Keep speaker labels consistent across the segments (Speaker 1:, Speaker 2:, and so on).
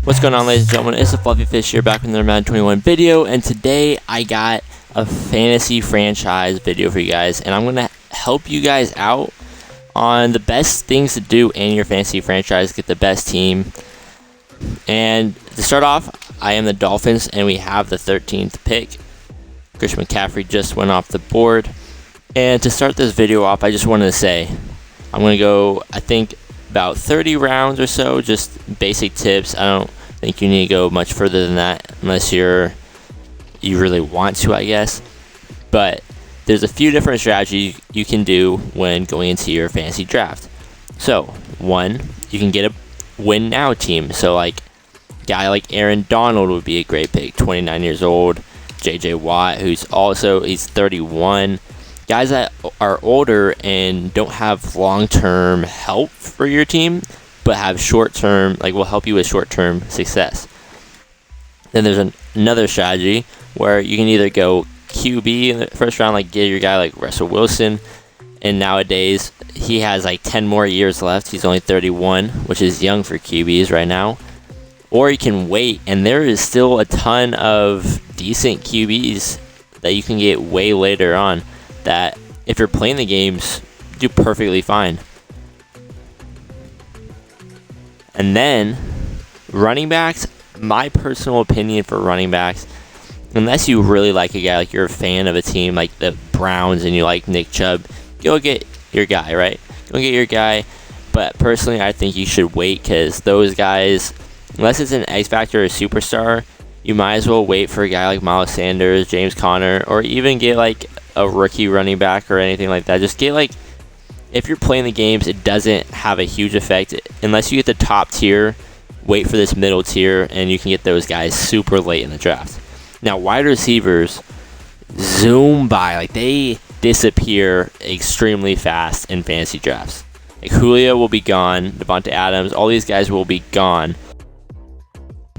Speaker 1: What's going on, ladies and gentlemen? It's the Fluffy Fish here, back with another Madden 21 video, and today I got a fantasy franchise video for you guys, and I'm going to help you guys out on the best things to do in your fantasy franchise, get the best team. And to start off, I am the Dolphins, and we have the 13th pick. Christian McCaffrey just went off the board. And to start this video off, I just wanted to say, I'm going to go, I think, about 30 rounds or so, just basic tips. I don't think you need to go much further than that unless you really want to, I guess. But there's a few different strategies you can do when going into your fantasy draft. So, one, you can get a win now team. So, like, a guy like Aaron Donald would be a great pick, 29 years old. JJ Watt, he's 31. Guys that are older and don't have long-term help for your team, but have short-term, like, will help you with short-term success. Then there's another strategy where you can either go QB in the first round, like get your guy like Russell Wilson, and nowadays he has like 10 more years left. He's only 31, which is young for QBs right now. Or you can wait, and there is still a ton of decent QBs that you can get way later on that, if you're playing the games, do perfectly fine. And then running backs, my personal opinion for running backs, unless you really like a guy, like you're a fan of a team like the Browns and you like Nick Chubb, go get your guy, right? Go get your guy. But personally, I think you should wait, because those guys, unless it's an X Factor or a superstar, you might as well wait for a guy like Miles Sanders, James Conner, or even get like a rookie running back or anything like that. Just get, like, if you're playing the games, it doesn't have a huge effect. Unless you get the top tier, wait for this middle tier, and you can get those guys super late in the draft. Now, wide receivers zoom by. Like, they disappear extremely fast in fantasy drafts. Like, Julio will be gone. Devontae Adams, all these guys will be gone.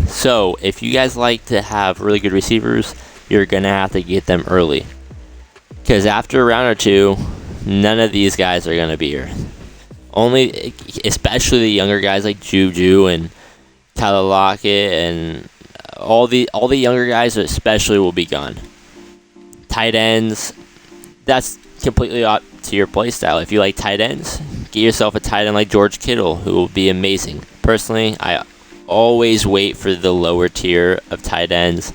Speaker 1: So, if you guys like to have really good receivers, you're going to have to get them early. Because after a round or two, none of these guys are going to be here. Only, especially the younger guys like Juju and Tyler Lockett and all the younger guys especially will be gone. Tight ends, that's completely up to your play style. If you like tight ends, get yourself a tight end like George Kittle, who will be amazing. Personally, I always wait for the lower tier of tight ends,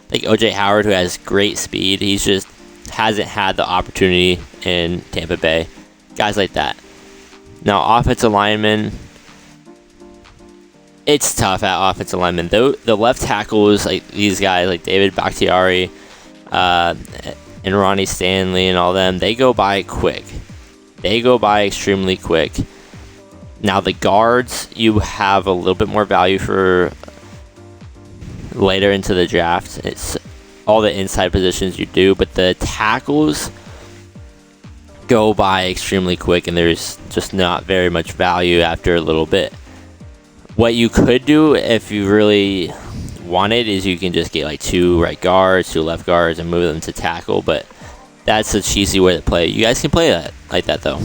Speaker 1: like OJ Howard, who has great speed. He's just hasn't had the opportunity in Tampa Bay. Guys like that. Now, offensive linemen, it's tough at offensive linemen. Though the left tackles, like these guys, like David Bakhtiari and Ronnie Stanley and all them, they go by quick. They go by extremely quick. Now, the guards, you have a little bit more value for later into the draft. It's all the inside positions you do, but the tackles go by extremely quick, and there's just not very much value after a little bit. What you could do if you really wanted is you can just get like 2 right guards, 2 left guards, and move them to tackle, but that's a cheesy way to play. You guys can play that like that though.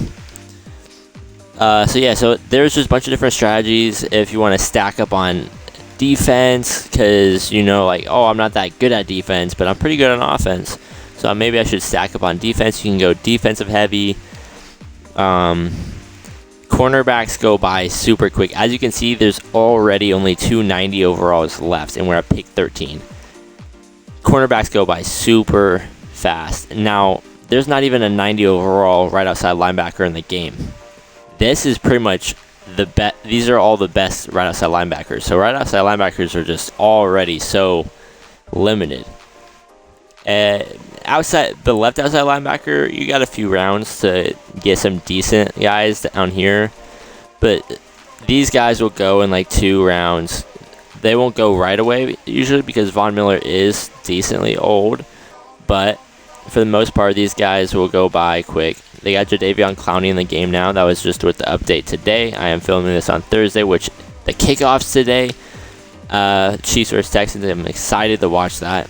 Speaker 1: So there's just a bunch of different strategies if you want to stack up on defense, because like, oh, I'm not that good at defense, but I'm pretty good on offense, so maybe I should stack up on defense. You can go defensive heavy. Cornerbacks go by super quick. As you can see, there's already only 290 overalls left, and we're at pick 13. Cornerbacks go by super fast. Now, there's not even a 90 overall right outside linebacker in the game. This is pretty much the best. These are all the best right outside linebackers. So right outside linebackers are just already so limited. Outside the left outside linebacker, you got a few rounds to get some decent guys down here, but these guys will go in like 2 rounds. They won't go right away usually, because Von Miller is decently old, but for the most part, these guys will go by quick. They got Jadeveon Clowney in the game now. That was just with the update today. I am filming this on Thursday, which the kickoff's today. Chiefs vs. Texans. I'm excited to watch that.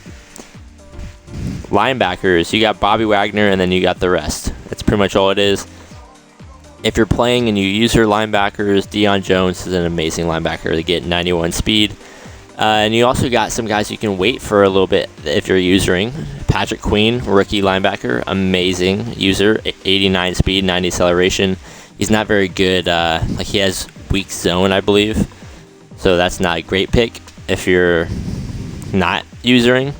Speaker 1: Linebackers, you got Bobby Wagner, and then you got the rest. That's pretty much all it is. If you're playing and you use your linebackers, Deion Jones is an amazing linebacker to get 91 speed. And you also got some guys you can wait for a little bit if you're usering. Patrick Queen, rookie linebacker, amazing user, 89 speed, 90 acceleration. He's not very good. Like he has weak zone, I believe. So that's not a great pick if you're not usering.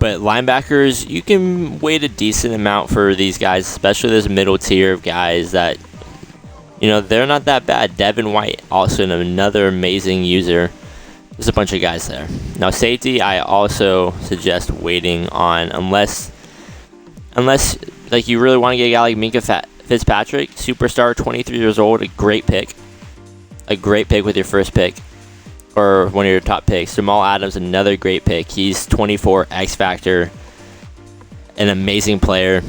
Speaker 1: But linebackers, you can wait a decent amount for these guys, especially this middle tier of guys that, they're not that bad. Devin White, also another amazing user. There's a bunch of guys there. Now safety, I also suggest waiting on unless like you really want to get a guy like Minkah Fitzpatrick, superstar, 23 years old, a great pick with your first pick or one of your top picks. Jamal Adams, another great pick. He's 24, X Factor, an amazing player.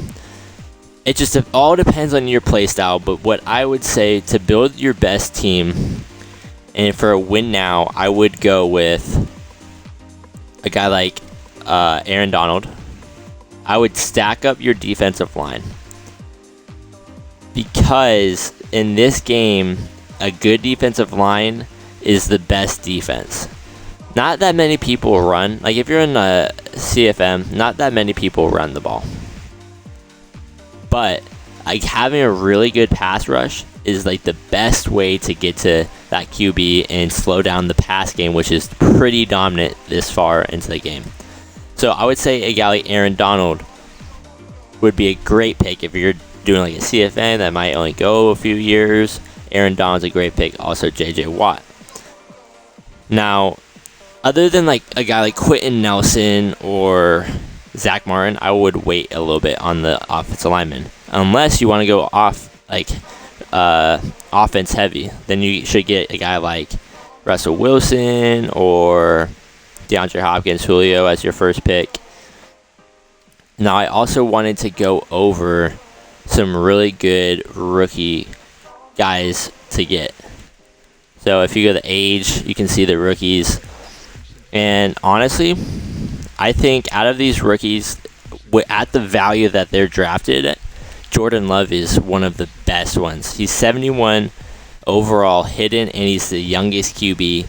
Speaker 1: It all depends on your play style, but what I would say to build your best team and for a win now, I would go with a guy like Aaron Donald. I would stack up your defensive line because in this game, a good defensive line is the best defense. Not that many people run. Like if you're in a CFM, not that many people run the ball. But like having a really good pass rush is like the best way to get to that QB and slow down the pass game, which is pretty dominant this far into the game. So I would say a guy like Aaron Donald would be a great pick if you're doing like a CFN that might only go a few years. Aaron Donald's a great pick. Also JJ Watt. Now, other than like a guy like Quentin Nelson or Zach Martin, I would wait a little bit on the offensive lineman. Unless you want to go off like offense heavy, then you should get a guy like Russell Wilson or DeAndre Hopkins, Julio as your first pick. Now, I also wanted to go over some really good rookie guys to get. So if you go to age, you can see the rookies. And honestly, I think out of these rookies, at the value that they're drafted at, Jordan Love is one of the best ones. He's 71 overall hidden, and he's the youngest QB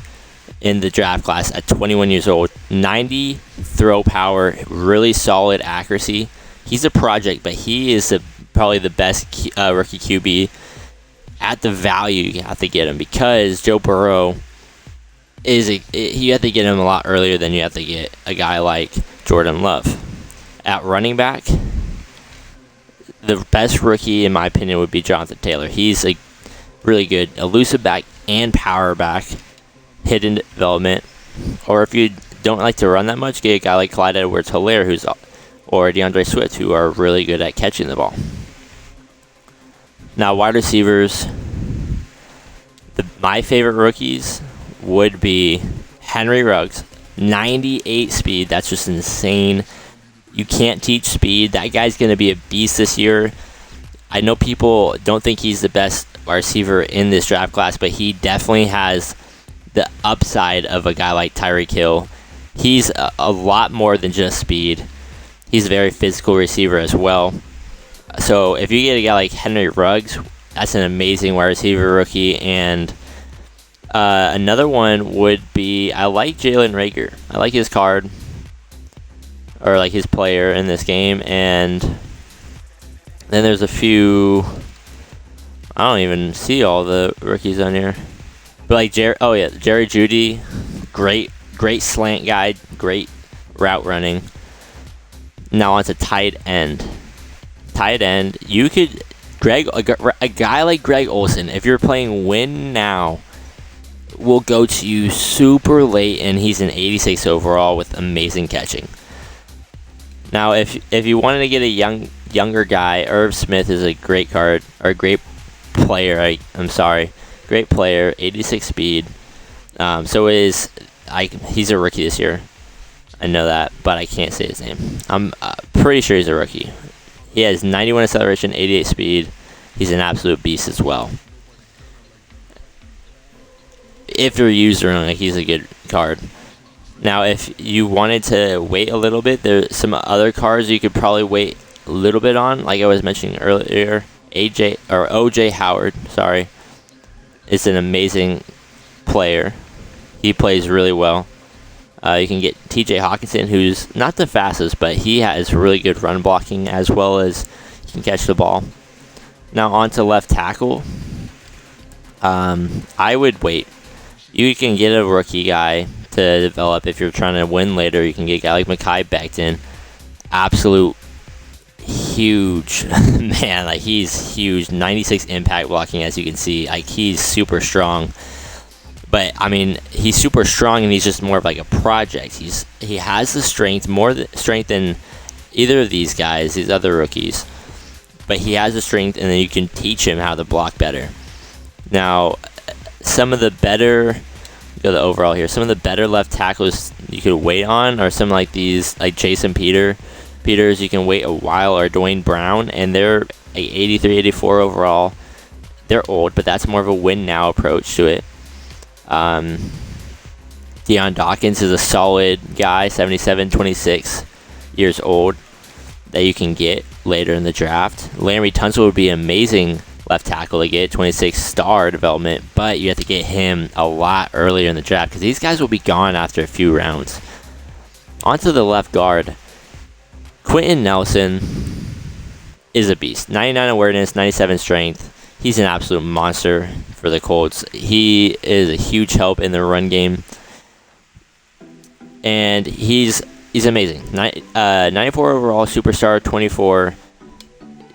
Speaker 1: in the draft class at 21 years old. 90 throw power, really solid accuracy. He's a project, but he is probably the best rookie QB at the value you have to get him, because Joe Burrow you have to get him a lot earlier than you have to get a guy like Jordan Love. At running back, the best rookie, in my opinion, would be Jonathan Taylor. He's a really good elusive back and power back, hidden development. Or if you don't like to run that much, get a guy like Clyde Edwards-Helaire or DeAndre Swift, who are really good at catching the ball. Now, wide receivers, my favorite rookies would be Henry Ruggs, 98 speed. That's just insane. You can't teach speed. That guy's going to be a beast this year. I know people don't think he's the best wide receiver in this draft class, but he definitely has the upside of a guy like Tyreek Hill. He's a lot more than just speed. He's a very physical receiver as well. So if you get a guy like Henry Ruggs, that's an amazing wide receiver rookie. And another one would be, I like Jalen Reagor. I like his card, or like his player in this game. And then there's a few, I don't even see all the rookies on here. But like Jerry Jeudy, great slant guy, great route running. Now on to tight end. Tight end, you could a guy like Greg Olsen, if you're playing win now, will go to you super late, and he's an 86 overall with amazing catching. Now, if you wanted to get a younger guy, Irv Smith is a great card, or a great player. Great player, 86 speed. He's a rookie this year. I know that, but I can't say his name. I'm pretty sure he's a rookie. He has 91 acceleration, 88 speed. He's an absolute beast as well. If you're using, he's a good card. Now, if you wanted to wait a little bit, there's some other cards you could probably wait a little bit on. Like I was mentioning earlier, OJ Howard, is an amazing player. He plays really well. You can get TJ Hawkinson, who's not the fastest, but he has really good run blocking as well as he can catch the ball. Now on to left tackle. I would wait. You can get a rookie guy to develop if you're trying to win later. You can get a guy like Mekhi Becton. Absolute huge man. Like, he's huge. 96 impact blocking, as you can see. Like, he's super strong. But I mean, he's super strong, and he's just more of like a project. He has the strength, strength than either of these guys, these other rookies. But he has the strength, and then you can teach him how to block better. Now, some of the better, go to the overall here. Some of the better left tackles you could wait on are some like these, like Jason Peters. You can wait a while, or Dwayne Brown, and they're 83, 84 overall. They're old, but that's more of a win now approach to it. Deion Dawkins is a solid guy, 77, 26 years old, that you can get later in the draft. Larry Tunsil would be an amazing left tackle to get, 26 star development, but you have to get him a lot earlier in the draft because these guys will be gone after a few rounds. Onto the left guard. Quentin Nelson is a beast. 99 awareness, 97 strength. He's an absolute monster for the Colts. He is a huge help in the run game, and he's amazing. 94 overall, superstar, 24.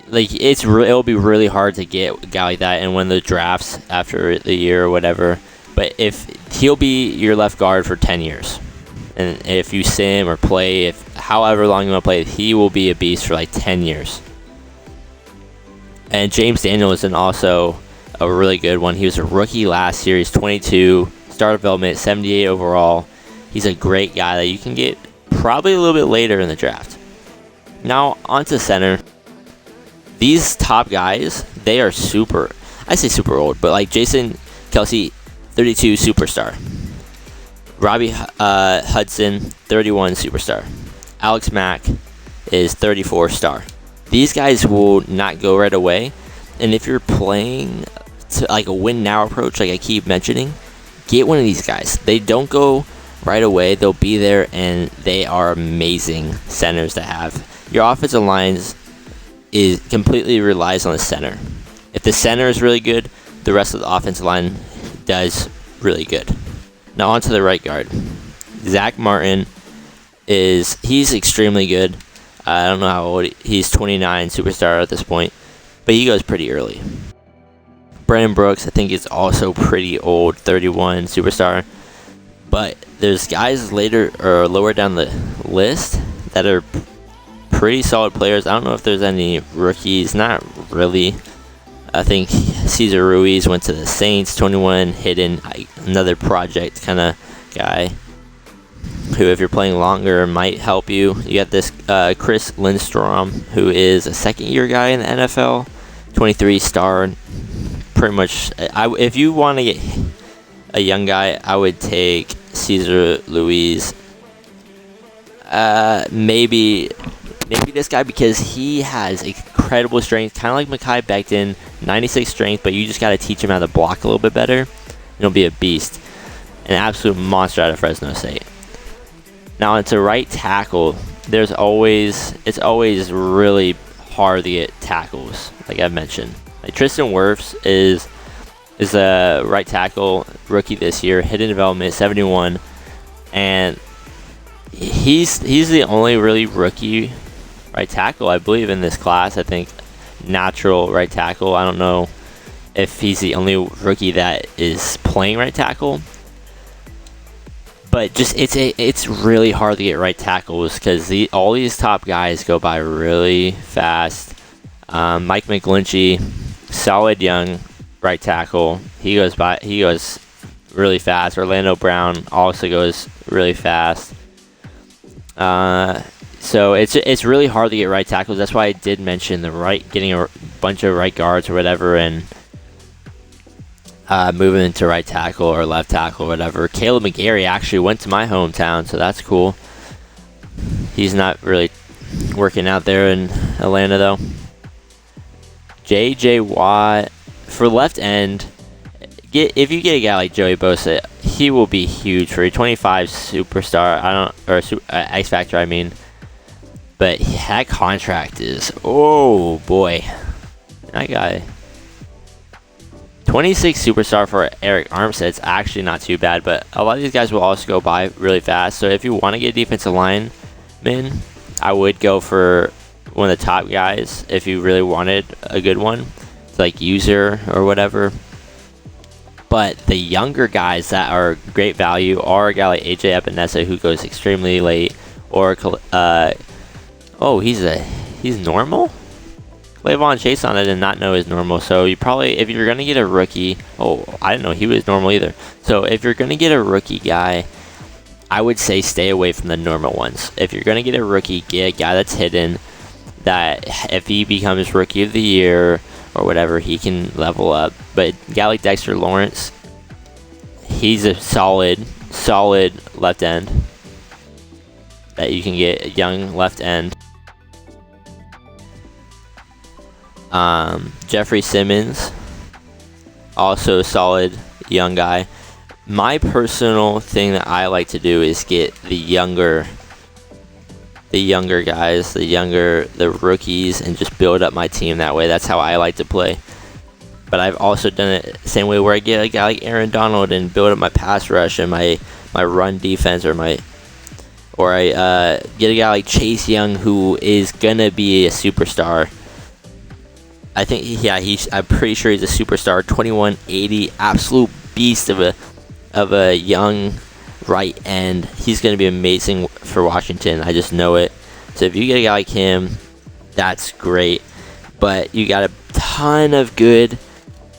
Speaker 1: Like, it'll be really hard to get a guy like that and win the drafts after the year or whatever. But if he'll be your left guard for 10 years, and if you sim or play, however long you want to play, he will be a beast for like 10 years. And James Daniels is also a really good one. He was a rookie last year. He's 22, star development, 78 overall. He's a great guy that you can get probably a little bit later in the draft. Now, onto center. These top guys, they are I say super old, but like Jason Kelce, 32, superstar. Robbie Hudson, 31, superstar. Alex Mack is 34, star. These guys will not go right away, and if you're playing to like a win now approach, like I keep mentioning, get one of these guys. They don't go right away. They'll be there, and they are amazing centers to have. Your offensive lines completely relies on the center. If the center is really good, the rest of the offensive line does really good. Now on to the right guard. Zach Martin he's extremely good. I don't know how old he's 29, superstar at this point, but he goes pretty early. Brandon Brooks, I think, is also pretty old, 31, superstar. But there's guys later or lower down the list that are pretty solid players. I don't know if there's any rookies, not really. I think Cesar Ruiz went to the Saints, 21, hidden, another project kind of guy, who, if you're playing longer, might help you. You got this Chris Lindstrom, who is a second-year guy in the NFL, 23 star. Pretty much, if you want to get a young guy, I would take Cesar Ruiz. Maybe this guy, because he has incredible strength, kind of like Mekhi Becton, 96 strength, but you just got to teach him how to block a little bit better, and he'll be a beast. An absolute monster out of Fresno State. Now, into right tackle, it's always really hard to get tackles, like I mentioned. Like Tristan Wirfs is a right tackle rookie this year, hidden development, 71, and he's the only really rookie right tackle, I believe, in this class. I think natural right tackle. I don't know if he's the only rookie that is playing right tackle. But just it's really hard to get right tackles because all these top guys go by really fast. Mike McGlinchey, solid young right tackle. He goes really fast. Orlando Brown also goes really fast. So it's really hard to get right tackles. That's why I did mention getting a bunch of right guards or whatever, and moving into right tackle or left tackle or whatever. Caleb McGarry actually went to my hometown, so that's cool. He's not really working out there in Atlanta, though. J.J. Watt. For left end, if you get a guy like Joey Bosa, he will be huge for a 25 superstar. X Factor, I mean. But that contract is, oh boy, that guy. 26 superstar for Eric Armstead's actually not too bad, but a lot of these guys will also go by really fast. So if you want to get a defensive lineman, I would go for one of the top guys if you really wanted a good one, like User or whatever. But the younger guys that are great value are a guy like AJ Epinesa, who goes extremely late, or he's normal? Clavon Chason, I did not know is normal. So you probably, if you're going to get a rookie, I didn't know he was normal either. So if you're going to get a rookie guy, I would say stay away from the normal ones. If you're going to get a rookie, get a guy that's hidden, that if he becomes rookie of the year or whatever, he can level up. But a guy like Dexter Lawrence, he's a solid left end that you can get, a young left end. Jeffrey Simmons, also a solid young guy. My personal thing that I like to do is get the younger guys, the rookies, and just build up my team that way. That's how I like to play. But I've also done it the same way, where I get a guy like Aaron Donald and build up my pass rush and my run defense, or I get a guy like Chase Young, who is gonna be a superstar. I think, I'm pretty sure he's a superstar. 2180, absolute beast of a young right end. He's going to be amazing for Washington. I just know it. So if you get a guy like him, that's great. But you got a ton of good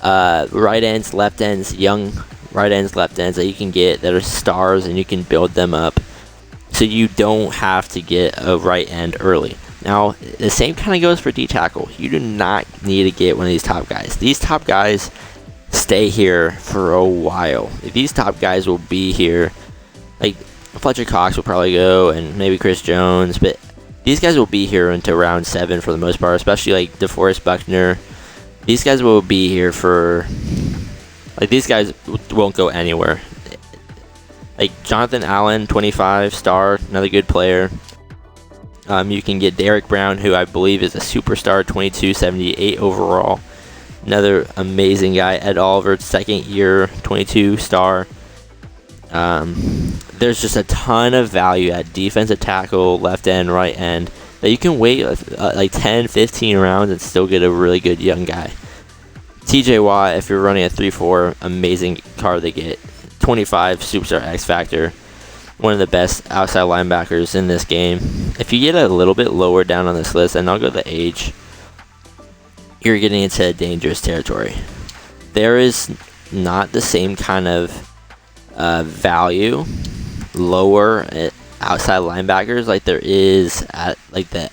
Speaker 1: right ends, left ends, young right ends, left ends that you can get that are stars, and you can build them up. So you don't have to get a right end early. Now, the same kind of goes for D-tackle. You do not need to get one of these top guys. These top guys stay here for a while. These top guys will be here. Like, Fletcher Cox will probably go, and maybe Chris Jones, but these guys will be here until round 7 for the most part, especially like DeForest Buckner. These guys will be here for... Like, these guys won't go anywhere. Like, Jonathan Allen, 25 star, another good player. You can get Derek Brown, who I believe is a superstar, 2278 overall. Another amazing guy. Ed Oliver, second year, 22 star. There's just a ton of value at defensive tackle, left end, right end, that you can wait like 10, 15 rounds and still get a really good young guy. TJ Watt, if you're running a 3-4, amazing card to get. 25 superstar X Factor. One of the best outside linebackers in this game. If you get a little bit lower down on this list, and I'll go the age, you're getting into dangerous territory. There is not the same kind of value lower at outside linebackers like there is at like the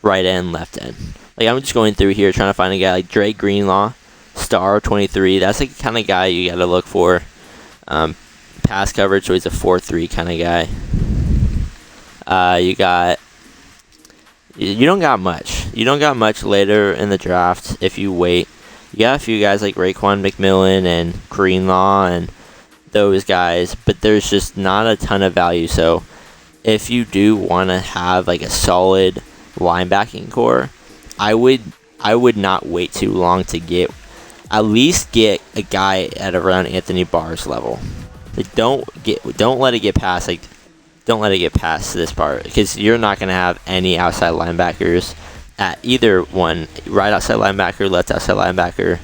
Speaker 1: right end, left end. Like, I'm just going through here trying to find a guy like Dre Greenlaw, star 23. That's the kind of guy you got to look for. Pass coverage, so he's a 4-3 kind of guy. You don't got much. You don't got much later in the draft if you wait. You got a few guys like Raekwon McMillan and Greenlaw and those guys, but there's just not a ton of value. So if you do want to have like a solid linebacking core, I would not wait too long to get, at least get a guy at around Anthony Barr's level. Like, don't let it get past this part, because you're not going to have any outside linebackers at either one. Right outside linebacker, left outside linebacker.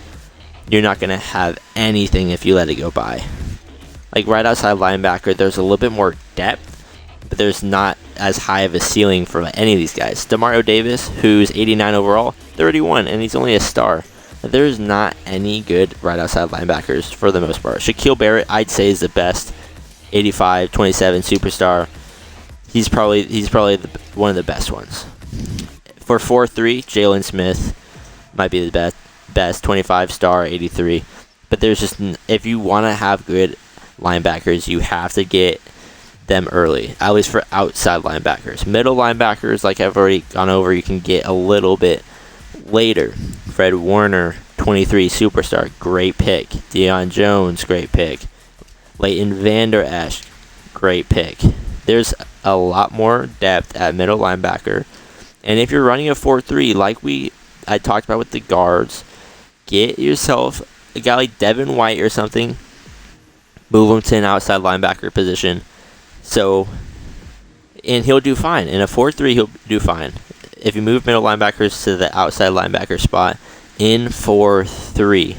Speaker 1: You're not going to have anything if you let it go by. Like, right outside linebacker, there's a little bit more depth, but there's not as high of a ceiling for any of these guys. Demario Davis, who's 89 overall, 31, and he's only a star. There's not any good right outside linebackers for the most part. Shaquille Barrett, I'd say, is the best. 85, 27 superstar. He's probably one of the best ones. For 4-3, Jalen Smith might be the best. 25 star, 83. But there's just, if you want to have good linebackers, you have to get them early, at least for outside linebackers. Middle linebackers, like I've already gone over, you can get a little bit later. Fred Warner, 23 superstar, great pick. Deion Jones, great pick. Leighton Vander Esch, great pick. There's a lot more depth at middle linebacker. And if you're running a 4-3, like I talked about with the guards, get yourself a guy like Devin White or something. Move him to an outside linebacker position. And he'll do fine. In a 4-3, he'll do fine. If you move middle linebackers to the outside linebacker spot in 4-3,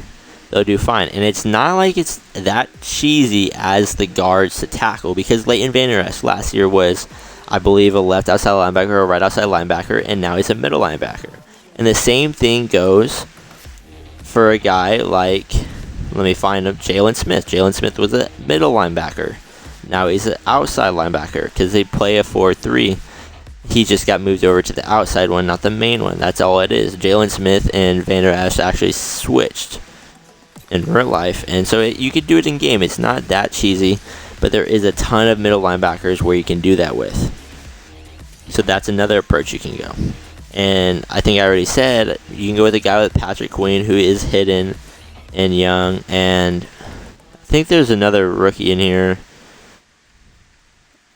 Speaker 1: they'll do fine. And it's not like it's that cheesy as the guards to tackle, because Leighton Vander Esch last year was, I believe, a left outside linebacker or right outside linebacker, and now he's a middle linebacker. And the same thing goes for a guy like, let me find him, Jalen Smith. Jalen Smith was a middle linebacker. Now he's an outside linebacker because they play a 4-3. He just got moved over to the outside one, not the main one. That's all it is. Jalen Smith and Vander Esch actually switched in real life. And so you could do it in game. It's not that cheesy, but there is a ton of middle linebackers where you can do that with. So that's another approach you can go. And I think I already said you can go with a guy with Patrick Queen, who is hidden and young. And I think there's another rookie in here.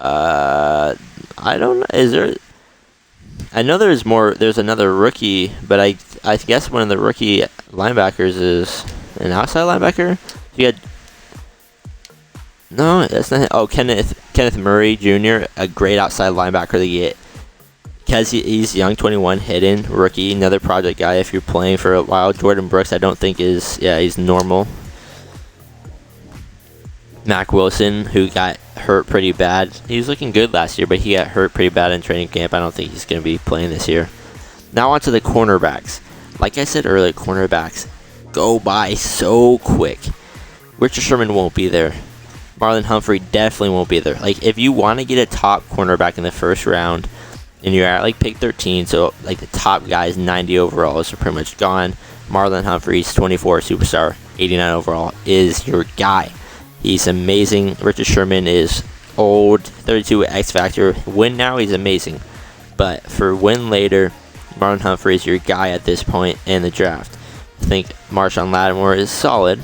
Speaker 1: I don't know. Is there? I know there's more. There's another rookie, but I guess one of the rookie linebackers is an outside linebacker. You got no, that's not. Oh, Kenneth Murray Jr., a great outside linebacker to get because he's young, 21, hidden rookie, another project guy. If you're playing for a while, Jordan Brooks, I don't think he's normal. Mac Wilson, who got hurt pretty bad. He was looking good last year, but he got hurt pretty bad in training camp. I don't think he's going to be playing this year. Now on to the cornerbacks. Like I said earlier, cornerbacks go by so quick. Richard Sherman won't be there. Marlon Humphrey definitely won't be there. Like, if you want to get a top cornerback in the first round, and you're at like pick 13, so like the top guys, 90 overalls, are pretty much gone. Marlon Humphrey's 24 superstar, 89 overall, is your guy. He's amazing. Richard Sherman is old, 32 X Factor. Win now, he's amazing. But for win later, Marlon Humphrey is your guy at this point in the draft. I think Marshawn Lattimore is solid.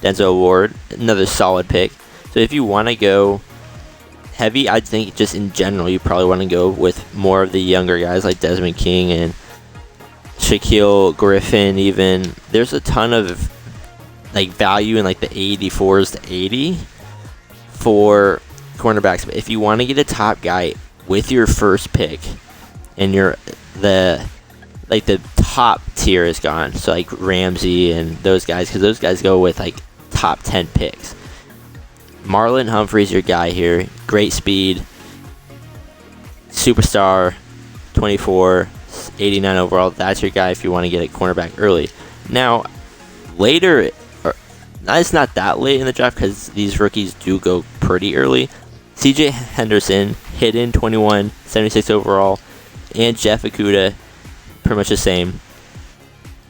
Speaker 1: Denzel Ward, another solid pick. So if you want to go heavy, I think just in general, you probably want to go with more of the younger guys like Desmond King and Shaquille Griffin even. There's a ton of like value in like the 84s to 80 for cornerbacks. But if you want to get a top guy with your first pick and the top tier is gone, so like Ramsey and those guys, because those guys go with like top 10 picks. Marlon Humphrey's your guy here. Great speed, superstar, 24, 89 overall. That's your guy if you want to get a cornerback early. Now, later, it's not that late in the draft because these rookies do go pretty early. CJ Henderson, hidden, 21, 76 overall, and Jeff Okudah, pretty much the same,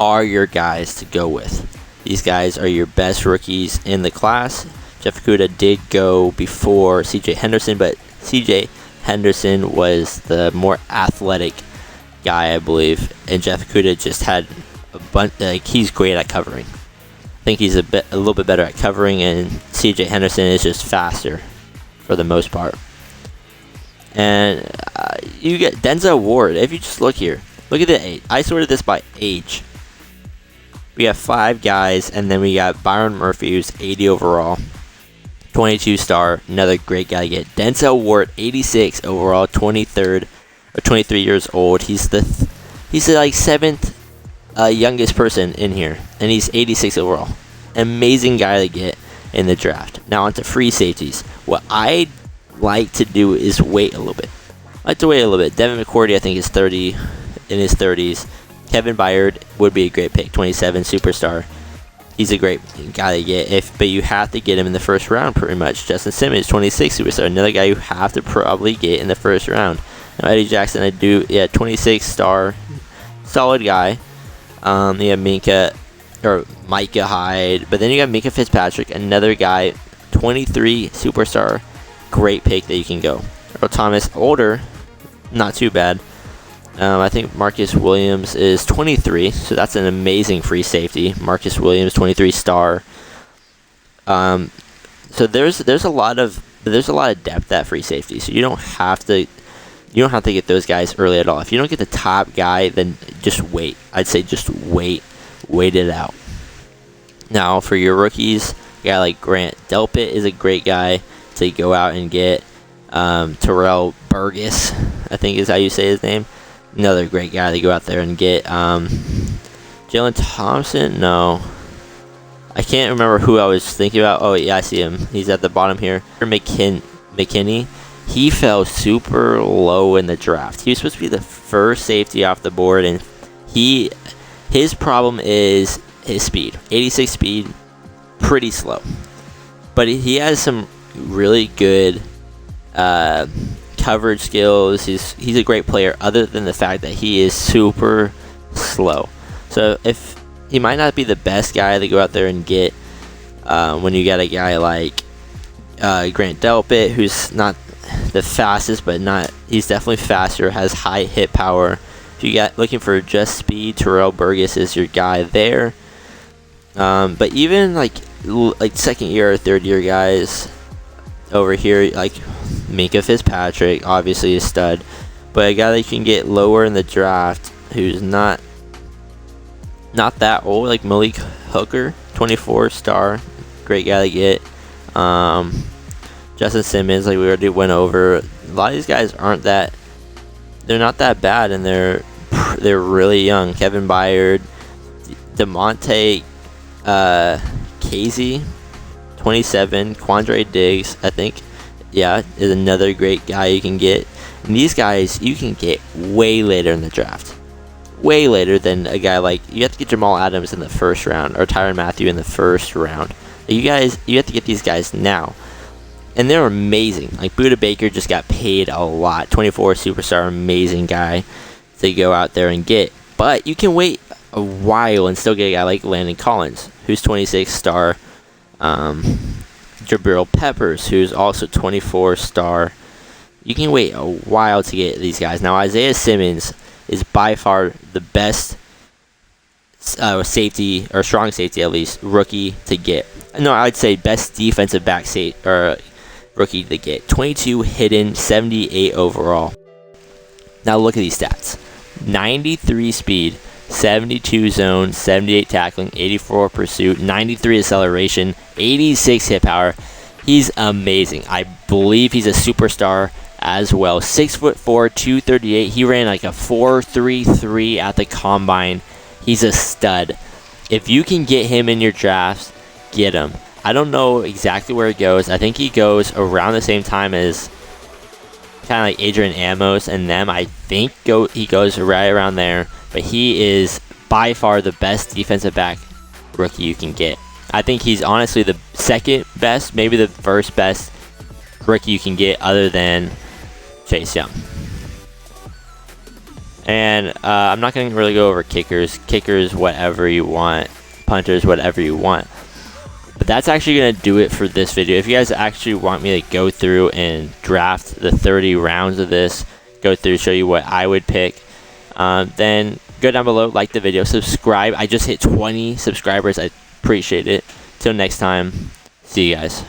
Speaker 1: are your guys to go with. These guys are your best rookies in the class. Jeff Okudah did go before CJ Henderson, but CJ Henderson was the more athletic guy, I believe, and Jeff Okudah just had a bunch. Like, he's great at covering. I think he's a little bit better at covering, and CJ Henderson is just faster for the most part. And you get Denzel Ward. If you just look here, look at the age. I sorted this by age. We have 5 guys, and then we got Byron Murphy, who's 80 overall, 22 star, another great guy to get. Denzel Ward, 86 overall, 23 years old. He's the like 7th youngest person in here, and he's 86 overall. Amazing guy to get in the draft. Now on to free safeties. What I like to do is wait a little bit. Devin McCourty, I think, is 30, in his 30s. Kevin Byard would be a great pick, 27 superstar. He's a great guy to get, but you have to get him in the first round pretty much. Justin Simmons, 26 superstar, another guy you have to probably get in the first round. Now, Eddie Jackson, 26 star, solid guy. You have Micah Hyde, but then you got Minka Fitzpatrick, another guy, 23 superstar, great pick that you can go. Earl Thomas, older, not too bad. I think Marcus Williams is 23, so that's an amazing free safety. Marcus Williams, 23 star. So there's a lot of depth at free safety. So you don't have to get those guys early at all. If you don't get the top guy, then just wait. I'd say just wait it out. Now for your rookies, a guy like Grant Delpit is a great guy to go out and get. Terrell Burgess, I think is how you say his name. Another great guy to go out there and get. Jalen Thompson, no. I can't remember who I was thinking about. Oh, yeah, I see him. He's at the bottom here. McKinney. He fell super low in the draft. He was supposed to be the first safety off the board, and his problem is his speed. 86 speed, pretty slow. But he has some really good coverage skills. He's a great player, other than the fact that he is super slow. So if he might not be the best guy to go out there and get when you got a guy like Grant Delpit, who's not the fastest, but he's definitely faster, has high hit power. If you got looking for just speed, Terrell Burgess is your guy there. But even like second year or third year guys over here, like Minka Fitzpatrick, obviously a stud, but a guy that you can get lower in the draft who's not that old, like Malik Hooker, 24 star, great guy to get. Justin Simmons, like we already went over. A lot of these guys they're not that bad, and they're really young. Kevin Byard, DeMonte Casey, 27. Quandre Diggs, I think, is another great guy you can get. And these guys you can get way later in the draft. Way later than a guy like, you have to get Jamal Adams in the first round, or Tyrann Mathieu in the first round. You have to get these guys now. And they're amazing. Like Buda Baker just got paid a lot. 24 superstar, amazing guy to go out there and get. But you can wait a while and still get a guy like Landon Collins, who's 26 star. Jabril Peppers, who's also 24 star. You can wait a while to get these guys. Now Isaiah Simmons is by far the best safety, or strong safety at least, rookie to get. No, I'd say best defensive back rookie to get. 22 hidden, 78 overall. Now look at these stats. 93 speed, 72 zone, 78 tackling, 84 pursuit, 93 acceleration, 86 hit power. He's amazing. I believe he's a superstar as well. 6'4", 238. He ran like a 4.33 at the combine. He's a stud. If you can get him in your drafts, get him. I don't know exactly where he goes. I think he goes around the same time as kind of like Adrian Amos and them. I think he goes right around there. But he is by far the best defensive back rookie you can get. I think he's honestly the second best, maybe the first best rookie you can get, other than Chase Young. And I'm not going to really go over kickers. Kickers, whatever you want. Punters, whatever you want. But that's actually going to do it for this video. If you guys actually want me to go through and draft the 30 rounds of this, go through, show you what I would pick, then go down below, like the video, subscribe. I just hit 20 subscribers. I appreciate it. Till next time, see you guys.